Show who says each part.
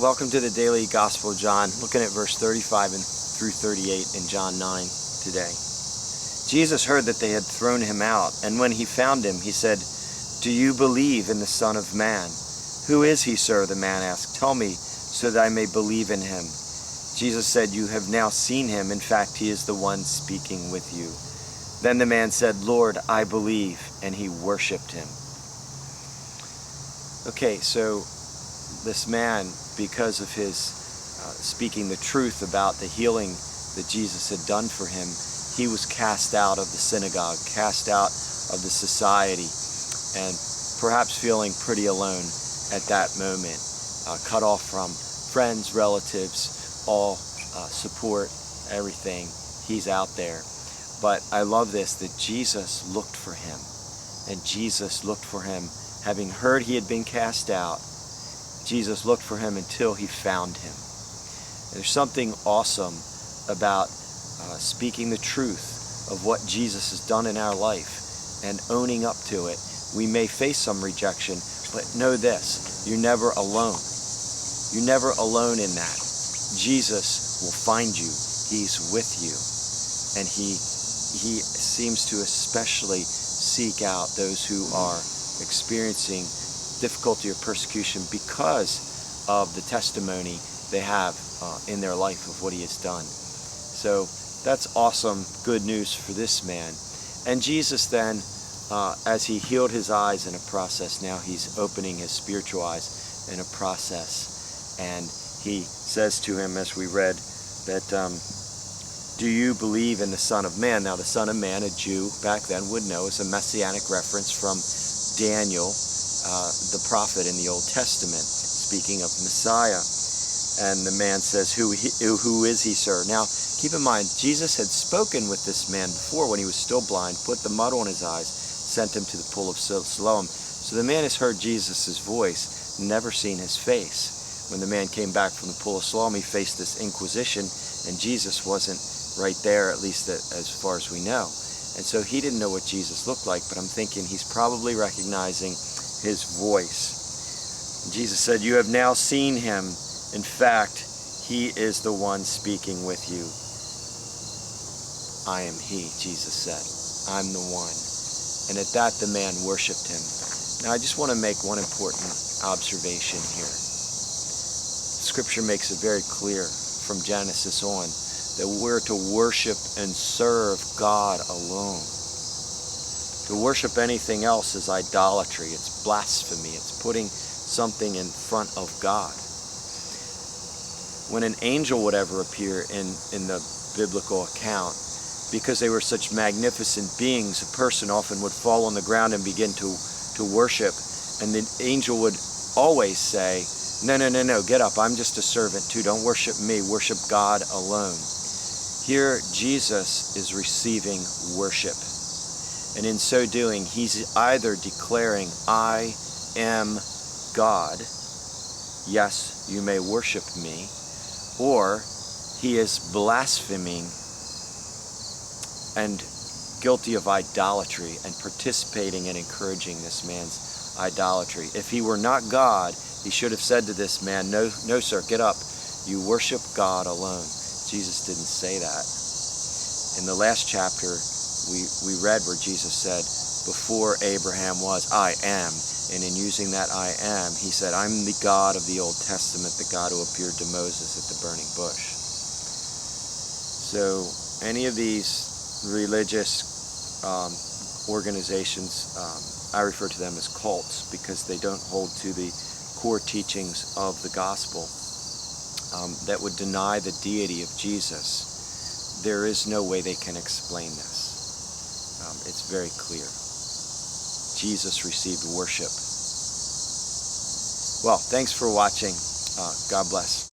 Speaker 1: Welcome to the Daily Gospel of John, looking at verse 35 and through 38 in John 9 today. Jesus heard that they had thrown him out, and when he found him, he said, "Do you believe in the Son of Man?" "Who is he, sir?" the man asked. "Tell me, so that I may believe in him." Jesus said, "You have now seen him. In fact, he is the one speaking with you." Then the man said, "Lord, I believe," and he worshipped him. Okay, so this man, because of his speaking the truth about the healing that Jesus had done for him, he was cast out of the synagogue, cast out of the society, and perhaps feeling pretty alone at that moment, cut off from friends, relatives, all support, everything. He's out there. But I love this, that Jesus looked for him, and Jesus looked for him having heard he had been cast out. Jesus looked for him until he found him. There's something awesome about speaking the truth of what Jesus has done in our life and owning up to it. We may face some rejection, but know this, you're never alone. You're never alone in that. Jesus will find you. He's with you. And he seems to especially seek out those who are experiencing difficulty or persecution because of the testimony they have in their life of what he has done. So that's awesome, good news for this man. And Jesus then, as he healed his eyes in a process, now he's opening his spiritual eyes in a process. And he says to him, as we read, that do you believe in the Son of Man? Now the Son of Man, a Jew back then would know, is a messianic reference from Daniel, the prophet in the Old Testament, speaking of Messiah. And the man says, who is he, sir? Now, keep in mind, Jesus had spoken with this man before when he was still blind, put the mud on his eyes, sent him to the pool of Siloam. So the man has heard Jesus' voice, never seen his face. When the man came back from the pool of Siloam, he faced this inquisition, and Jesus wasn't right there, at least as far as we know. And so he didn't know what Jesus looked like, but I'm thinking he's probably recognizing his voice. Jesus said, "You have now seen him. In fact, he is the one speaking with you." "I am he," Jesus said. "I'm the one." And at that, the man worshiped him. Now, I just want to make one important observation here. Scripture makes it very clear from Genesis on that we're to worship and serve God alone. To worship anything else is idolatry. It's blasphemy. It's putting something in front of God. When an angel would ever appear in the biblical account, because they were such magnificent beings, a person often would fall on the ground and begin to worship, and the angel would always say, no, get up, I'm just a servant too, don't worship me, worship God alone. Here, Jesus is receiving worship, and in so doing, he's either declaring, "I am God, yes, you may worship me," or he is blaspheming and guilty of idolatry and participating and encouraging this man's idolatry. If he were not God, he should have said to this man, no, sir, get up. You worship God alone. Jesus didn't say that. In the last chapter, we read where Jesus said, before Abraham was, I am. And in using that I am, he said, I'm the God of the Old Testament, the God who appeared to Moses at the burning bush. So any of these religious organizations, I refer to them as cults because they don't hold to the core teachings of the gospel that would deny the deity of Jesus. There is no way they can explain this. It's very clear. Jesus received worship. Well, thanks for watching. God bless.